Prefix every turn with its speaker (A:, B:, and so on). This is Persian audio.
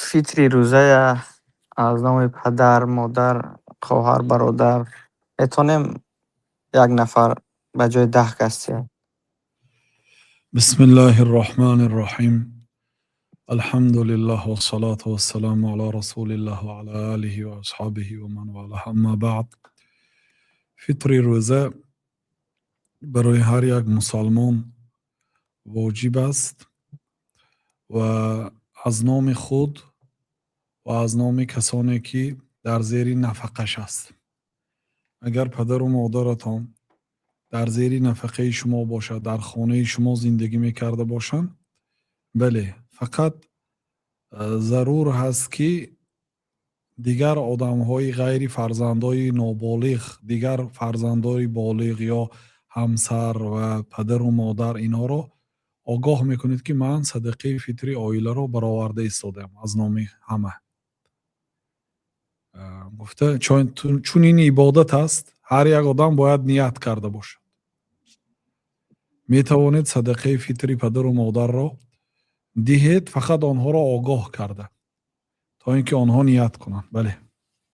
A: фитри рӯзая аз номи падар, модар, хоҳар, бародар метавонем як нафар ба ҷои 10 кас чиям.
B: بسم الله الرحمن الرحیم. الحمد لله و الصلاة و السلام علی رسول الله و علی آله و اصحابه و من والاه. اما بعد، فطر روزه برای هر یک مسلمان واجب است و از نام خود و از نام کسانی که در زیر نفقش است. اگر پدر و مادرتان در زیر نفقه شما باشد، در خانه شما زندگی میکرده باشند، بله، فقط ضرور هست که دیگر آدم‌های غیر فرزندای نابالغ، دیگر فرزندای بالغ یا همسر و پدر و مادر اینا رو آگاه میکنید که من صدقه فطری عائله رو برآورده ایستادم از نام همه. گفته چون این عبادت است، هر یک آدم باید نیت کرده باشد. می توانید صدقه فطری پدر و مادر را دهید، فقط آنها را آگاه کرده تا اینکه آنها نیت کنند. بله.